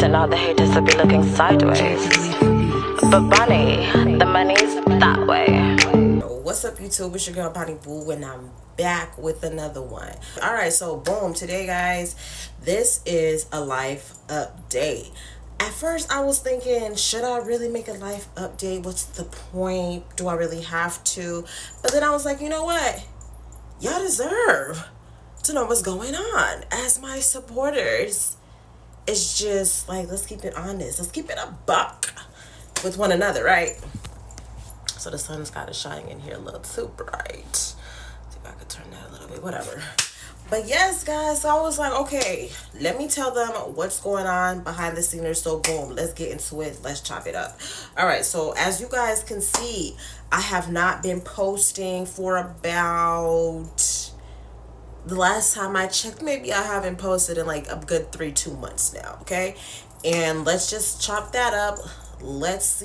and all the haters will be looking sideways. But Bunny, the money's that way. What's up, YouTube? It's your girl Bonnie Boo, and I'm back with another one. Alright, so boom, today guys, this is a life update. At first I was thinking, should I really make a life update? What's the point? Do I really have to? But then I was like, you know what? Y'all deserve to know what's going on as my supporters. It's just like, let's keep it honest. Let's keep it a buck with one another, right? So the sun's got to shine in here a little too bright. See if I could turn that a little bit, whatever. But yes, guys, so I was like, okay, let me tell them what's going on behind the scenes. So boom, let's get into it. Let's chop it up. All right, so as you guys can see, I have not been posting for about, the last time I checked, maybe I haven't posted in like a good 2 months now, okay? And let's just chop that up. Let's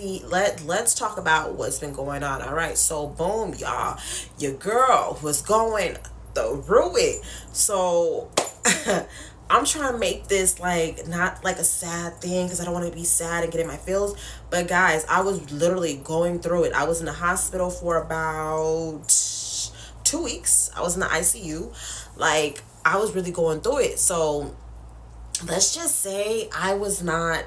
talk about what's been going on. All right, so boom, y'all, your girl was going through it. So I'm trying to make this like not like a sad thing, because I don't want to be sad and get in my feels. But guys, I was literally going through it. I was in the hospital for about 2 weeks. I was in the ICU. Like, I was really going through it. So let's just say I was not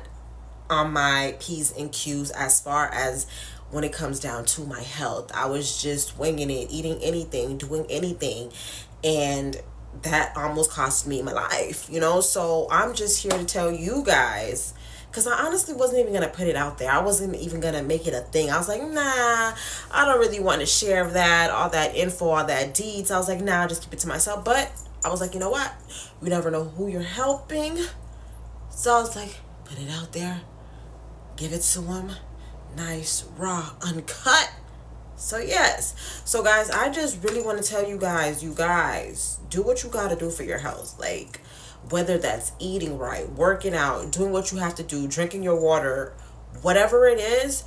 on my P's and Q's as far as when it comes down to my health. I was just winging it, eating anything, doing anything, and that almost cost me my life, you know? So I'm just here to tell you guys, because I honestly wasn't even going to put it out there. I wasn't even going to make it a thing. I was like, nah, I don't really want to share that, all that info, all that deeds. I was like, nah, just keep it to myself. But I was like, you know what? You never know who you're helping. So I was like, put it out there. Give it to them. Nice, raw, uncut. So yes. So guys, I just really want to tell you guys, do what you got to do for your health. Like, whether that's eating right, working out, doing what you have to do, drinking your water, whatever it is,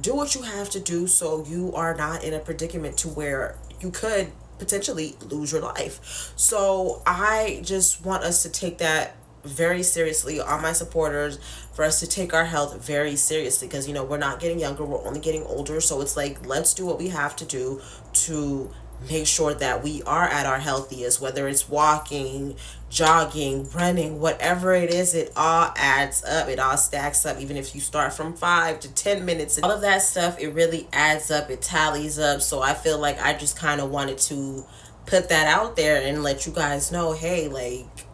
do what you have to do so you are not in a predicament to where you could potentially lose your life. So I just want us to take that very seriously, all my supporters, for us to take our health very seriously, because, you know, we're not getting younger, we're only getting older. So it's like, let's do what we have to do to make sure that we are at our healthiest, whether it's walking, jogging, running, whatever it is. It all adds up, it all stacks up. Even if you start from 5 to 10 minutes, all of that stuff, it really adds up, it tallies up. So I feel like I just kind of wanted to put that out there and let you guys know, hey, like,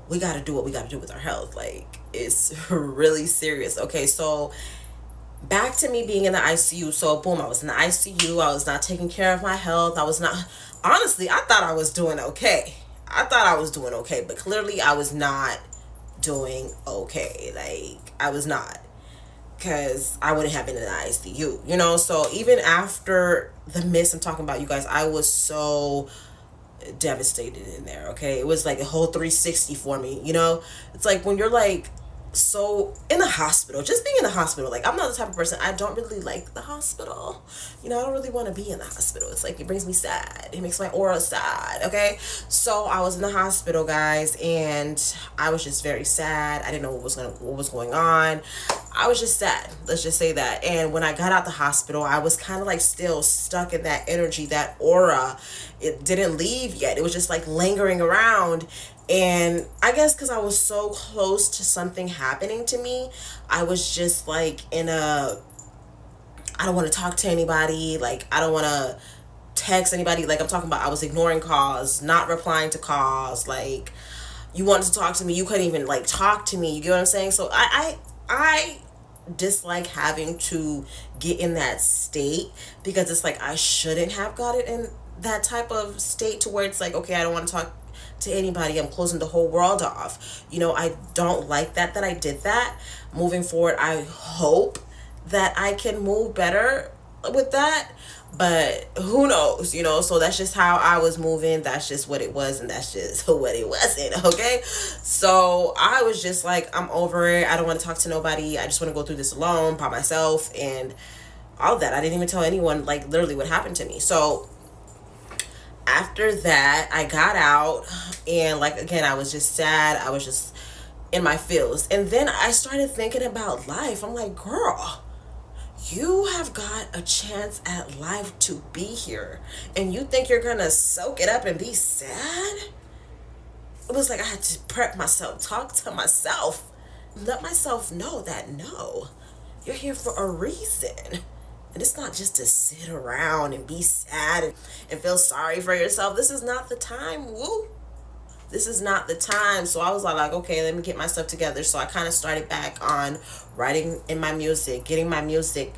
we got to do what we got to do with our health. Like, it's really serious. Okay, so back to me being in the ICU. So boom, I was in the ICU. I was not taking care of my health. I was not, honestly, I thought I was doing okay. But clearly I was not doing okay. Like, I was not, because I wouldn't have been in the ICU, you know? So even after the miss I'm talking about, you guys, I was so devastated in there. Okay, it was like a whole 360 for me, you know? It's like when you're like so in the hospital, just being in the hospital, like, I'm not the type of person, I don't really like the hospital, you know? I don't really want to be in the hospital. It's like, it brings me sad, it makes my aura sad. Okay, so I was in the hospital, guys, and I was just very sad. I didn't know what was going on. I was just sad, let's just say that. And when I got out the hospital, I was kind of like still stuck in that energy, that aura. It didn't leave yet. It was just like lingering around. And I guess because I was so close to something happening to me, I was just like in a, I don't want to talk to anybody. Like, I don't want to text anybody. Like, I'm talking about, I was ignoring calls, not replying to calls. Like, you wanted to talk to me, you couldn't even like talk to me. You get what I'm saying? So I dislike having to get in that state, because it's like, I shouldn't have got it in that type of state to where it's like, okay, I don't want to talk to anybody, I'm closing the whole world off. You know, I don't like that I did that. Moving forward, I hope that I can move better with that, but who knows, you know? So that's just how I was moving, that's just what it was, and that's just what it wasn't. Okay, so I was just like, I'm over it, I don't want to talk to nobody, I just want to go through this alone by myself, and all of that. I didn't even tell anyone, like, literally what happened to me. So after that, I got out, and like, again, I was just sad. I was just in my feels. And then I started thinking about life. I'm like, girl, you have got a chance at life to be here, and you think you're gonna soak it up and be sad? It was like I had to prep myself, talk to myself, let myself know that no, you're here for a reason. And it's not just to sit around and be sad and feel sorry for yourself. This is not the time, woo. This is not the time. So I was like, okay, let me get myself together. So I kind of started back on writing in my music, getting my music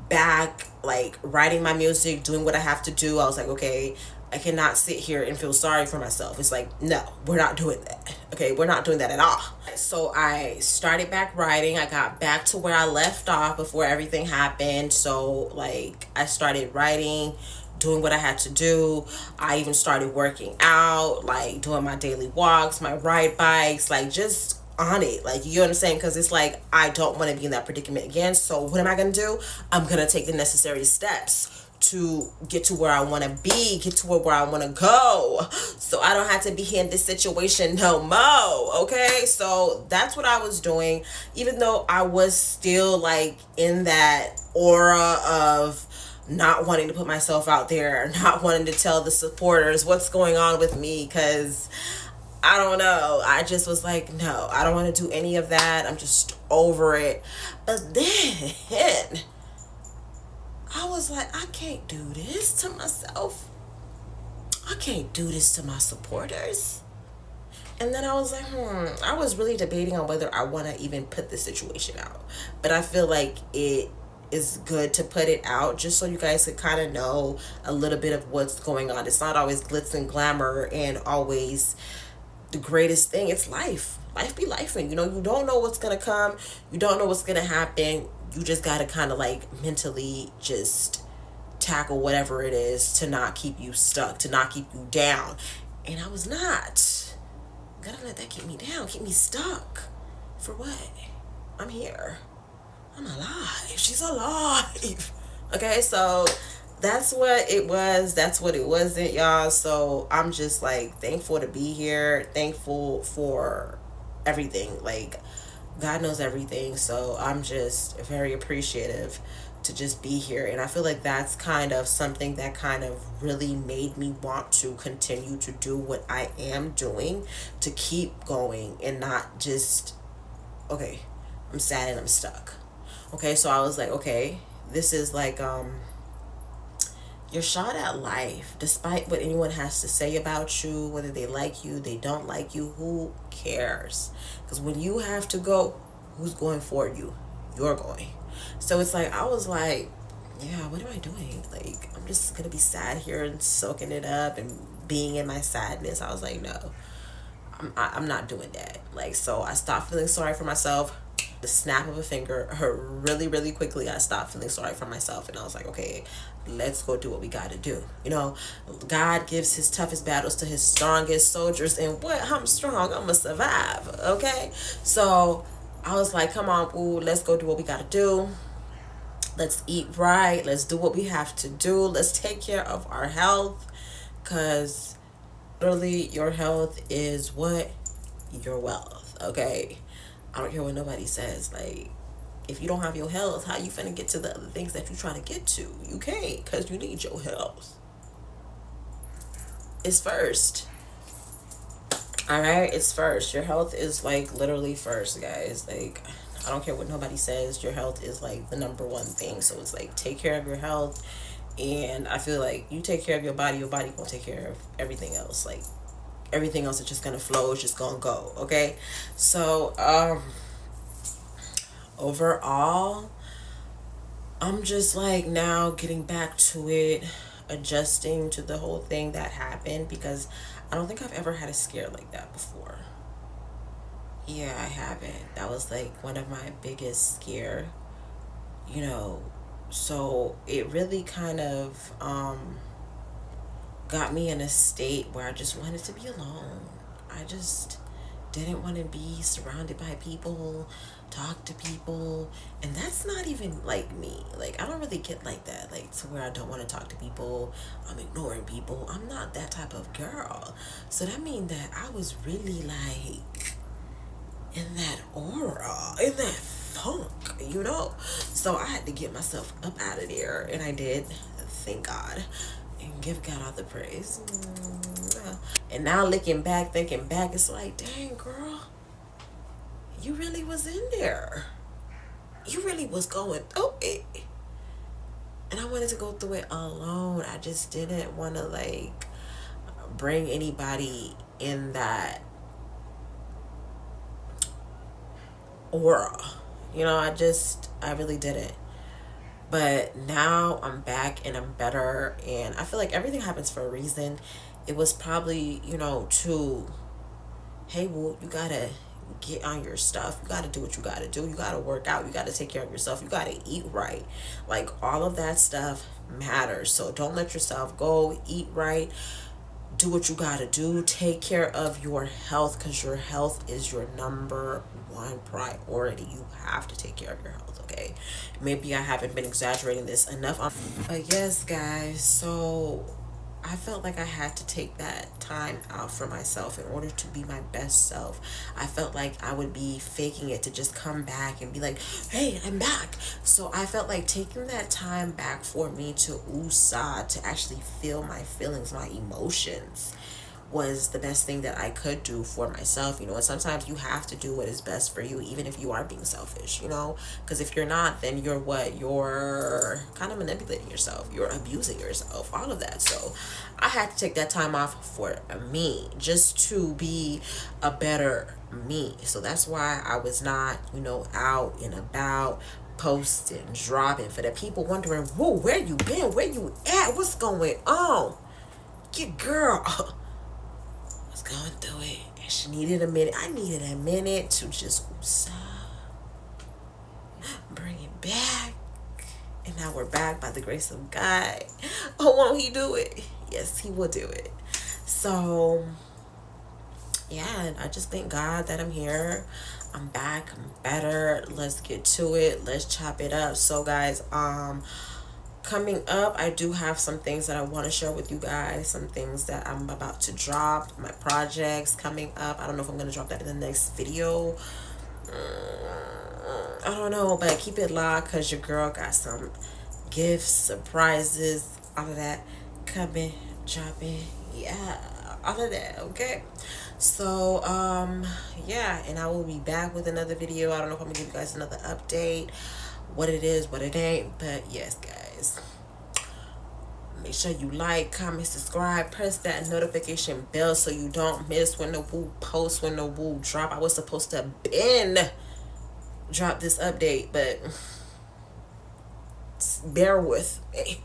back, like writing my music, doing what I have to do. I was like, okay, I cannot sit here and feel sorry for myself. It's like, no, we're not doing that. Okay, we're not doing that at all. So I started back writing. I got back to where I left off before everything happened. So like I started writing, doing what I had to do. I even started working out, like doing my daily walks, my ride bikes, like just on it. Like, you know what I'm saying? Because it's like, I don't want to be in that predicament again. So what am I going to do? I'm going to take the necessary steps to get to where I want to be, get to where I want to go, so I don't have to be in this situation no more. Okay, so that's what I was doing, even though I was still like in that aura of not wanting to put myself out there, not wanting to tell the supporters what's going on with me, because I don't know, I just was like, no, I don't want to do any of that. I'm just over it. But then I was like, I can't do this to myself. I can't do this to my supporters. And then I was like, I was really debating on whether I want to even put this situation out. But I feel like it is good to put it out just so you guys could kind of know a little bit of what's going on. It's not always glitz and glamour and always the greatest thing. It's life. Life be lifing. You know, you don't know what's going to come. You don't know what's going to happen. You just got to kind of like mentally just tackle whatever it is to not keep you stuck, to not keep you down. And I was not gonna let that keep me down, keep me stuck. For what? I'm here. I'm alive. She's alive. Okay, so that's what it was. That's what it wasn't, y'all. So I'm just like thankful to be here. Thankful for everything. Like, God knows everything. So I'm just very appreciative to just be here. And I feel like that's kind of something that kind of really made me want to continue to do what I am doing, to keep going and not just, okay, I'm sad and I'm stuck. Okay, so I was like, okay, this is like your shot at life. Despite what anyone has to say about you, whether they like you, they don't like you, who cares? Because when you have to go, who's going for you? You're going. So it's like, I was like, yeah, what am I doing? Like, I'm just gonna be sad here and soaking it up and being in my sadness. I was like, no, I'm not doing that. Like, so I stopped feeling sorry for myself. The snap of a finger, really, really quickly, I stopped feeling sorry for myself. And I was like, okay, let's go do what we got to do. You know, God gives his toughest battles to his strongest soldiers. And what? I'm strong. I'm going to survive. Okay? So I was like, come on, boo, let's go do what we got to do. Let's eat right. Let's do what we have to do. Let's take care of our health. Because literally, your health is what? Your wealth. Okay? I don't care what nobody says. Like, if you don't have your health, how you finna get to the other things that you trying to get to? You can't, because you need your health. It's first. Alright? It's first. Your health is like literally first, guys. Like, I don't care what nobody says. Your health is like the number one thing. So it's like, take care of your health. And I feel like you take care of your body gonna take care of everything else. Like, everything else is just gonna flow, it's just gonna go. Okay, so overall, I'm just like now getting back to it, adjusting to the whole thing that happened, because I don't think I've ever had a scare like that before. Yeah, I haven't. That was like one of my biggest scare, you know. So it really kind of got me in a state where I just wanted to be alone. I just didn't want to be surrounded by people, talk to people, and that's not even like me. Like, I don't really get like that, like to where I don't want to talk to people, I'm ignoring people. I'm not that type of girl. So that means that I was really like in that aura, in that funk, you know. So I had to get myself up out of there, and I did. Thank God, and give God all the praise. And now looking back, thinking back, it's like, dang girl, you really was in there. You really was going through it. And I wanted to go through it alone. I just didn't want to like bring anybody in that aura. You know, I really didn't. But now I'm back and I'm better. And I feel like everything happens for a reason. It was probably, you know, to, hey, well, you gotta get on your stuff. You gotta do what you gotta do. You gotta work out. You gotta take care of yourself. You gotta eat right. Like, all of that stuff matters. So don't let yourself go. Eat right. Do what you gotta do. Take care of your health, because your health is your number one priority. You have to take care of your health, okay? Maybe I haven't been exaggerating this enough. But yes, guys, so I felt like I had to take that time out for myself in order to be my best self. I felt like I would be faking it to just come back and be like, hey, I'm back. So I felt like taking that time back for me to woosah, to actually feel my feelings, my emotions, was the best thing that I could do for myself, you know. And sometimes you have to do what is best for you, even if you are being selfish, you know, because if you're not, then you're what? You're kind of manipulating yourself, you're abusing yourself, all of that. So I had to take that time off for me, just to be a better me. So that's why I was not, you know, out and about posting, dropping, for the people wondering, whoa, where you been, where you at, what's going on. Get girl going through it, and she needed a minute. I needed a minute to just bring it back. And now we're back by the grace of God. Oh, won't he do it? Yes, he will do it. So yeah, and I just thank God that I'm here. I'm back, I'm better. Let's get to it. Let's chop it up. So guys, coming up, I do have some things that I want to share with you guys, some things that I'm about to drop, my projects coming up. I don't know if I'm going to drop that in the next video. I don't know, but keep it locked, because your girl got some gifts, surprises, all of that coming, dropping, yeah, all of that, okay? So yeah, and I will be back with another video. I don't know if I'm gonna give you guys another update, what it is, what it ain't, but yes, guys, make sure you like, comment, subscribe, press that notification bell so you don't miss when the woo post, when the woo drop. I was supposed to drop this update, but bear with me.